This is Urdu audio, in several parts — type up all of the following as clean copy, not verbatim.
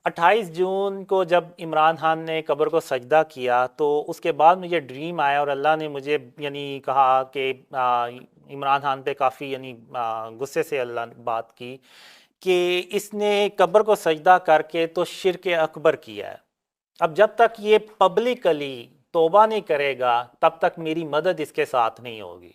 28 جون کو جب عمران خان نے قبر کو سجدہ کیا تو اس کے بعد مجھے ڈریم آیا اور اللہ نے مجھے کہا کہ عمران خان پہ کافی غصے سے اللہ نے بات کی کہ اس نے قبر کو سجدہ کر کے تو شرک اکبر کیا ہے۔ اب جب تک یہ پبلکلی توبہ نہیں کرے گا تب تک میری مدد اس کے ساتھ نہیں ہوگی۔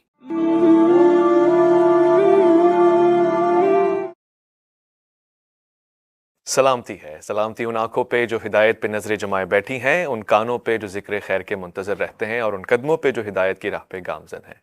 سلامتی ہے، سلامتی ان آنکھوں پہ جو ہدایت پہ نظریں جمائے بیٹھی ہیں، ان کانوں پہ جو ذکر خیر کے منتظر رہتے ہیں، اور ان قدموں پہ جو ہدایت کی راہ پہ گامزن ہیں۔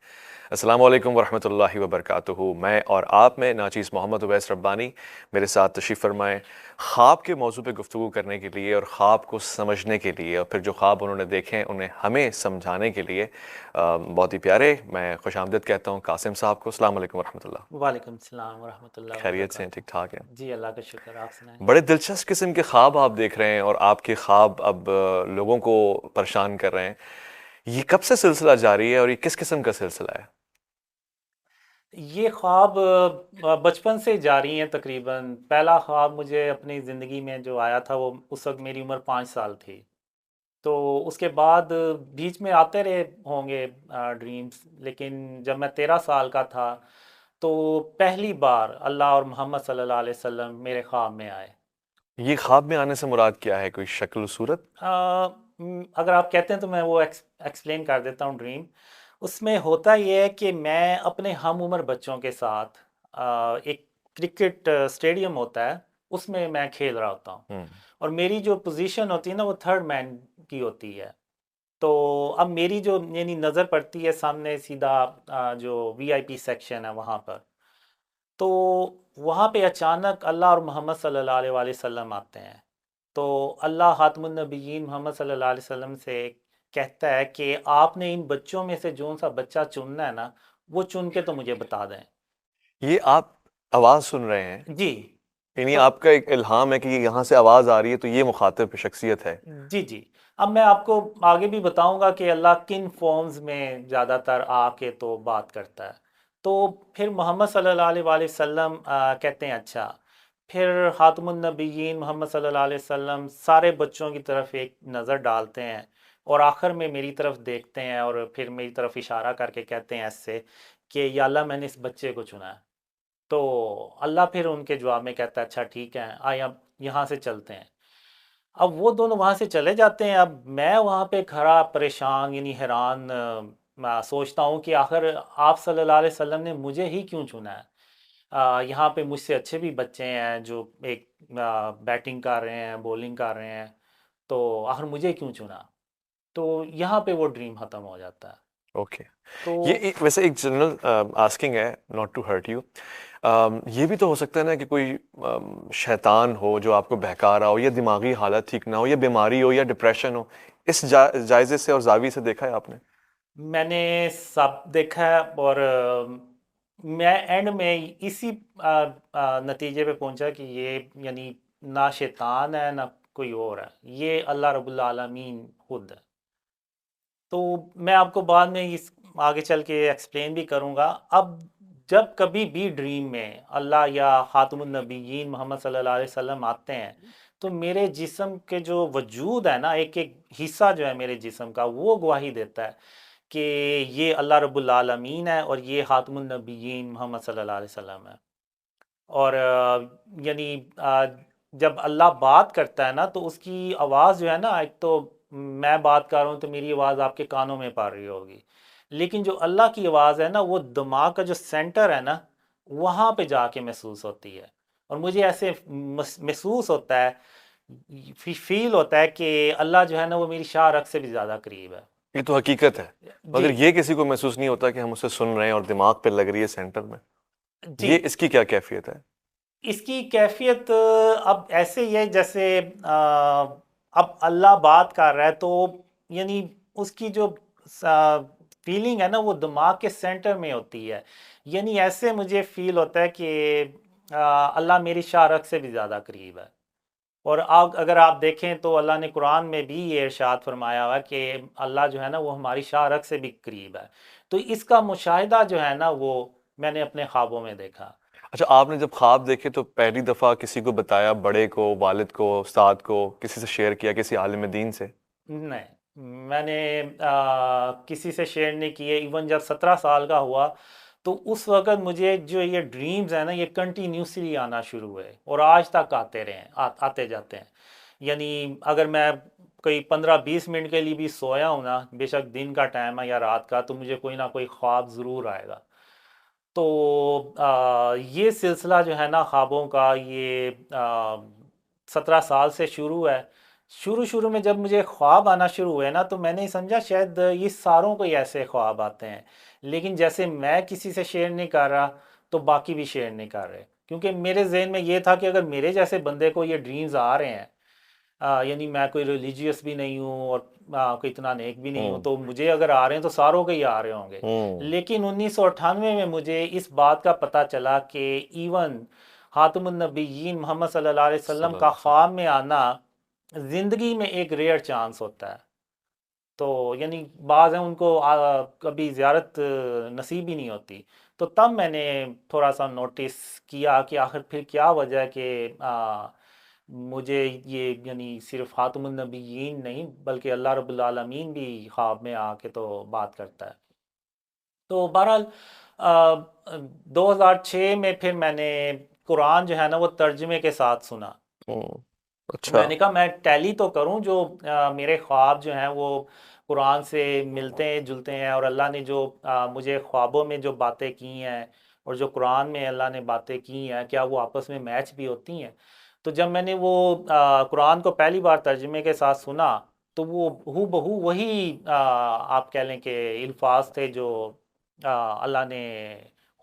السلام علیکم ورحمۃ اللہ وبرکاتہ۔ میں اور آپ میں ناچیز محمد اویس ربانی میرے ساتھ تشریف فرمائیں خواب کے موضوع پہ گفتگو کرنے کے لیے اور خواب کو سمجھنے کے لیے، اور پھر جو خواب انہوں نے دیکھے ہیں انہیں ہمیں سمجھانے کے لیے بہت ہی پیارے میں خوش آمدید کہتا ہوں قاسم صاحب کو۔ السلام علیکم ورحمۃ اللہ۔ وعلیکم السلام ورحمۃ اللہ خیریت سے ہیں؟ وبرکاتہ۔ ٹھیک ٹھاک ہیں؟ جی اللہ کا شکر، آپ سنائیں۔ بڑے دلچسپ قسم کے خواب آپ دیکھ رہے ہیں، اور آپ کے خواب اب لوگوں کو پریشان کر رہے ہیں۔ یہ کب سے سلسلہ جاری ہے اور یہ کس قسم کا سلسلہ ہے؟ یہ خواب بچپن سے جاری ہیں تقریباً۔ پہلا خواب مجھے اپنی زندگی میں جو آیا تھا وہ اس وقت میری عمر 5 سال تھی، تو اس کے بعد بیچ میں آتے رہے ہوں گے ڈریمز، لیکن جب میں 13 سال کا تھا تو پہلی بار اللہ اور محمد صلی اللہ علیہ وسلم میرے خواب میں آئے۔ یہ خواب میں آنے سے مراد کیا ہے؟ کوئی شکل و صورت؟ اگر آپ کہتے ہیں تو میں وہ ایکسپلین کر دیتا ہوں ڈریم۔ اس میں ہوتا یہ ہے کہ میں اپنے ہم عمر بچوں کے ساتھ ایک کرکٹ اسٹیڈیم ہوتا ہے، اس میں کھیل رہا ہوتا ہوں، ہوں اور میری جو پوزیشن ہوتی ہے نا وہ تھرڈ مین کی ہوتی ہے۔ تو اب میری جو نظر پڑتی ہے سامنے سیدھا جو وی آئی پی سیکشن ہے وہاں پر، تو وہاں پہ اچانک اللہ اور محمد صلی اللہ علیہ وآلہ وسلم آتے ہیں۔ تو اللہ خاتم النبیین محمد صلی اللہ علیہ وسلم سے کہتا ہے کہ آپ نے ان بچوں میں سے جون سا بچہ چننا ہے نا، وہ چن کے تو مجھے بتا دیں۔ یہ آپ آواز سن رہے ہیں؟ جی یعنی تو آپ کا ایک الہام ہے کہ یہاں سے آواز آ رہی ہے تو یہ مخاطب شخصیت ہے؟ جی جی، اب میں آپ کو آگے بھی بتاؤں گا کہ اللہ کن فارمز میں زیادہ تر آ کے تو بات کرتا ہے۔ تو پھر محمد صلی اللہ علیہ وآلہ وسلم کہتے ہیں اچھا، پھر خاتم النبیین محمد صلی اللہ علیہ وسلم سارے بچوں کی طرف ایک نظر ڈالتے ہیں، اور آخر میں میری طرف دیکھتے ہیں اور پھر میری طرف اشارہ کر کے کہتے ہیں ایسے کہ یا اللہ میں نے اس بچے کو چنا ہے۔ تو اللہ پھر ان کے جواب میں کہتا ہے اچھا ٹھیک ہے، آئیں اب یہاں سے چلتے ہیں۔ اب وہ دونوں وہاں سے چلے جاتے ہیں، اب میں وہاں پہ کھڑا پریشان حیران میں سوچتا ہوں کہ آخر آپ صلی اللہ علیہ وسلم نے مجھے ہی کیوں چنا ہے؟ یہاں پہ مجھ سے اچھے بھی بچے ہیں جو ایک بیٹنگ کر رہے ہیں، بولنگ کر رہے ہیں، تو آخر مجھے کیوں چنا؟ تو یہاں پہ وہ ڈریم ختم ہو جاتا ہے۔ اوکے۔ تو ویسے ایک جنرل آسکنگ ہے، ناٹ ٹو ہرٹ یو، یہ بھی تو ہو سکتا ہے نا کہ کوئی شیطان ہو جو آپ کو بہکا رہا ہو، یا دماغی حالت ٹھیک نہ ہو، یا بیماری ہو، یا ڈپریشن ہو۔ اس جائزے سے اور زاویے سے دیکھا ہے آپ نے؟ میں نے سب دیکھا ہے، اور میں اینڈ میں اسی نتیجے پہ پہنچا کہ یہ نہ شیطان ہے نہ کوئی اور ہے، یہ اللہ رب العالمین خود ہے۔ تو میں آپ کو بعد میں اس آگے چل کے ایکسپلین بھی کروں گا۔ اب جب کبھی بھی ڈریم میں اللہ یا خاتم النبیین محمد صلی اللہ علیہ وسلم آتے ہیں تو میرے جسم کے جو وجود ہے نا، ایک ایک حصہ جو ہے میرے جسم کا وہ گواہی دیتا ہے کہ یہ اللہ رب العالمین ہے اور یہ خاتم النبیین محمد صلی اللہ علیہ وسلم ہے۔ اور یعنی جب اللہ بات کرتا ہے نا تو اس کی آواز جو ہے نا، ایک تو میں بات کر رہا ہوں تو میری آواز آپ کے کانوں میں پڑ رہی ہوگی، لیکن جو اللہ کی آواز ہے نا وہ دماغ کا جو سینٹر ہے نا وہاں پہ جا کے محسوس ہوتی ہے، اور مجھے ایسے محسوس ہوتا ہے، فیل ہوتا ہے کہ اللہ جو ہے نا وہ میری شاہ رگ سے بھی زیادہ قریب ہے۔ یہ تو حقیقت ہے، جی مگر یہ کسی کو محسوس نہیں ہوتا کہ ہم اسے سن رہے ہیں اور دماغ پہ لگ رہی ہے سینٹر میں۔ جی، یہ اس کی کیا کیفیت ہے؟ اس کی کیفیت اب ایسے ہی ہے جیسے اب اللہ بات کر رہا ہے تو اس کی جو فیلنگ ہے نا وہ دماغ کے سینٹر میں ہوتی ہے، ایسے مجھے فیل ہوتا ہے کہ اللہ میری شاہ رگ سے بھی زیادہ قریب ہے۔ اور اگر آپ دیکھیں تو اللہ نے قرآن میں بھی یہ ارشاد فرمایا ہوا کہ اللہ جو ہے نا وہ ہماری شاہ رگ سے بھی قریب ہے۔ تو اس کا مشاہدہ جو ہے نا وہ میں نے اپنے خوابوں میں دیکھا۔ اچھا، آپ نے جب خواب دیکھے تو پہلی دفعہ کسی کو بتایا، بڑے کو، والد کو، استاد کو، کسی سے شیئر کیا، کسی عالم دین سے؟ نہیں، میں نے کسی سے شیئر نہیں کیے. ایون جب 17 سال کا ہوا تو اس وقت مجھے جو یہ ڈریمز ہیں نا یہ کنٹینیوسلی آنا شروع ہوئے اور آج تک آتے رہے ہیں، آتے جاتے ہیں. یعنی اگر میں کوئی 15-20 منٹ کے لیے بھی سویا ہوں نا، بے شک دن کا ٹائم ہے یا رات کا، تو مجھے کوئی نہ کوئی خواب ضرور آئے گا. تو یہ سلسلہ جو ہے نا خوابوں کا، یہ 17 سال سے شروع ہے. شروع میں جب مجھے خواب آنا شروع ہوئے نا تو میں نے سمجھا شاید یہ ساروں کو ہی ایسے خواب آتے ہیں، لیکن جیسے میں کسی سے شیئر نہیں کر رہا تو باقی بھی شیئر نہیں کر رہے، کیونکہ میرے ذہن میں یہ تھا کہ اگر میرے جیسے بندے کو یہ ڈریمز آ رہے ہیں، یعنی میں کوئی ریلیجیس بھی نہیں ہوں اور کوئی اتنا نیک بھی نہیں ہوں، ہوں تو مجھے اگر آ رہے ہیں تو ساروں کے ہی آ رہے ہوں گے. ہوں لیکن 1998 میں مجھے اس بات کا پتہ چلا کہ ایون خاتم النبیین محمد صلی اللہ علیہ صلی وسلم اللہ کا علیہ وسلم۔ خواب میں آنا زندگی میں ایک ریئر چانس ہوتا ہے. تو یعنی بعض ہیں ان کو کبھی زیارت نصیب ہی نہیں ہوتی. تو تب میں نے تھوڑا سا نوٹس کیا کہ آخر پھر کیا وجہ ہے کہ مجھے یہ یعنی صرف خاتم النبیین نہیں بلکہ اللہ رب العالمین بھی خواب میں آ کے تو بات کرتا ہے. تو بہرحال 2006 میں پھر میں نے قرآن جو ہے نا وہ ترجمے کے ساتھ سنا. ہوں میں اچھا۔ نے کہا میں ٹیلی تو کروں، جو میرے خواب جو ہیں وہ قرآن سے ملتے ہیں جلتے ہیں، اور اللہ نے جو مجھے خوابوں میں جو باتیں کی ہیں اور جو قرآن میں اللہ نے باتیں کی ہیں کیا وہ آپس میں میچ بھی ہوتی ہیں. تو جب میں نے وہ قرآن کو پہلی بار ترجمے کے ساتھ سنا تو وہ ہو بہو وہی آپ کہہ لیں کہ الفاظ تھے جو اللہ نے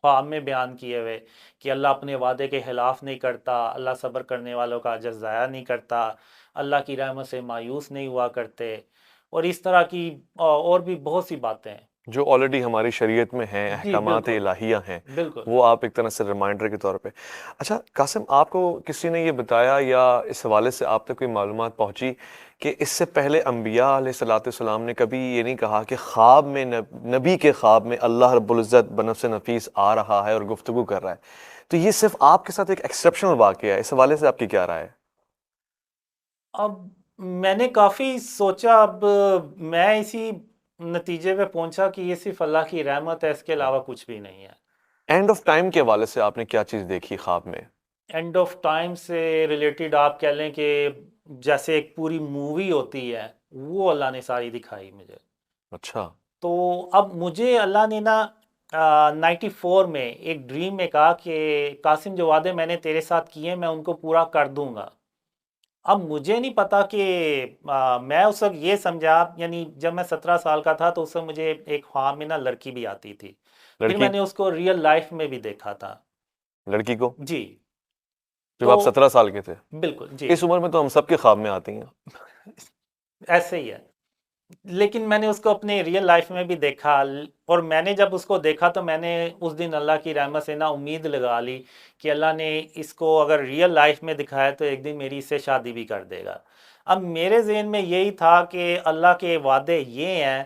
خواب میں بیان کیے ہوئے، کہ اللہ اپنے وعدے کے خلاف نہیں کرتا، اللہ صبر کرنے والوں کا اجر ضائع نہیں کرتا، اللہ کی رحمت سے مایوس نہیں ہوا کرتے، اور اس طرح کی اور بھی بہت سی باتیں ہیں. جو آلریڈی ہماری شریعت میں ہیں، جی احکامات بالکل الہیہ ہیں، بالکل. وہ آپ ایک طرح سے ریمائنڈر کے طور پہ۔ اچھا قاسم، آپ کو کسی نے یہ بتایا یا اس حوالے سے آپ تک کوئی معلومات پہنچی کہ اس سے پہلے انبیاء علیہ الصلوۃ والسلام نے کبھی یہ نہیں کہا کہ خواب میں نبی کے خواب میں اللہ رب العزت بنفس نفیس آ رہا ہے اور گفتگو کر رہا ہے؟ تو یہ صرف آپ کے ساتھ ایک ایکسیپشنل واقعہ ہے، اس حوالے سے آپ کی کیا رائے ہے؟ اب میں نے کافی سوچا، اب میں اسی نتیجے پہ پہنچا کہ یہ صرف اللہ کی رحمت ہے، اس کے علاوہ کچھ بھی نہیں ہے. اینڈ آف ٹائم کے حوالے سے آپ نے کیا چیز دیکھی خواب میں؟ اینڈ آف ٹائم سے ریلیٹڈ آپ کہہ لیں کہ جیسے ایک پوری مووی ہوتی ہے وہ اللہ نے ساری دکھائی مجھے. اچھا۔ تو اب مجھے اللہ نے نا 94 میں ایک ڈریم میں کہا کہ قاسم جو وعدے میں نے تیرے ساتھ کیے میں ان کو پورا کر دوں گا. اب مجھے نہیں پتا کہ میں اس وقت یہ سمجھا، یعنی جب میں 17 سال کا تھا تو اس وقت مجھے ایک خواب میں نا لڑکی بھی آتی تھی، پھر لڑکی؟ میں نے اس کو ریئل لائف میں بھی دیکھا تھا. لڑکی کو جی. جب تو آپ 17 سال کے تھے؟ بالکل جی. اس عمر میں تو ہم سب کے خواب میں آتی ہیں۔ ایسے ہی ہے، لیکن میں نے اس کو اپنے ریئل لائف میں بھی دیکھا، اور میں نے جب اس کو دیکھا تو میں نے اس دن اللہ کی رحمت سے نا امید لگا لی کہ اللہ نے اس کو اگر ریئل لائف میں دکھایا تو ایک دن میری اس سے شادی بھی کر دے گا. اب میرے ذہن میں یہی تھا کہ اللہ کے وعدے یہ ہیں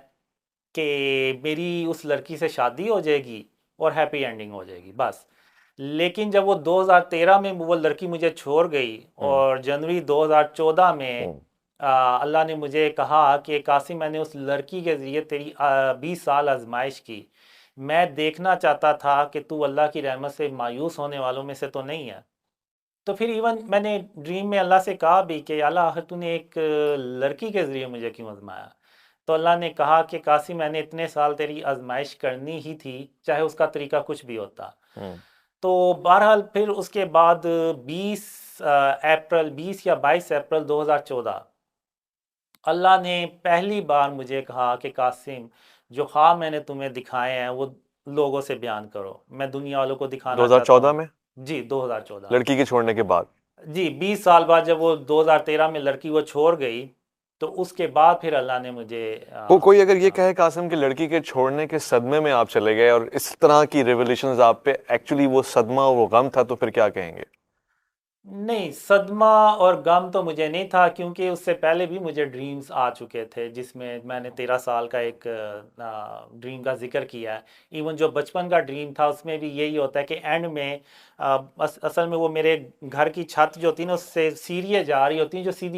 کہ میری اس لڑکی سے شادی ہو جائے گی اور ہیپی اینڈنگ ہو جائے گی بس. لیکن جب وہ 2013 میں وہ لڑکی مجھے چھوڑ گئی ہوں اور جنوری 2014 میں ہوں اللہ نے مجھے کہا کہ قاسم میں نے اس لڑکی کے ذریعے تیری 20 سال آزمائش کی، میں دیکھنا چاہتا تھا کہ تو اللہ کی رحمت سے مایوس ہونے والوں میں سے تو نہیں ہے. تو پھر ایون میں نے ڈریم میں اللہ سے کہا بھی کہ اللہ آخر تو نے ایک لڑکی کے ذریعے مجھے کیوں آزمایا؟ تو اللہ نے کہا کہ قاسم میں نے اتنے سال تیری آزمائش کرنی ہی تھی چاہے اس کا طریقہ کچھ بھی ہوتا. ہوں تو بہرحال پھر اس کے بعد 20 یا 22 اپریل 2014 اللہ نے پہلی بار مجھے کہا کہ قاسم جو خواب میں نے تمہیں دکھائے ہیں وہ لوگوں سے بیان کرو، میں دنیا والوں کو دکھانا چاہتا 2014 ہوں. میں جی 2014 میں. لڑکی کے چھوڑنے کے بعد؟ جی 20 سال بعد جب وہ 2013 میں لڑکی وہ چھوڑ گئی تو اس کے بعد پھر اللہ نے مجھے کوئی اگر یہ کہے قاسم کہ لڑکی کے چھوڑنے کے صدمے میں آپ چلے گئے اور اس طرح کی ریولیشنز آپ پہ ایکچولی وہ صدمہ وہ غم تھا، تو پھر کیا کہیں گے؟ نہیں، صدمہ اور غم تو مجھے نہیں تھا، کیونکہ اس سے پہلے بھی مجھے ڈریمز آ چکے تھے، جس میں نے 13 سال کا ایک ڈریم کا ذکر کیا ہے۔ ایون جو بچپن کا ڈریم تھا اس میں بھی یہی ہوتا ہے کہ اینڈ میں اصل میں وہ میرے گھر کی چھت جو ہوتی ہے نا، اس سے سیڑھیاں جا رہی ہوتی ہیں جو سیدھی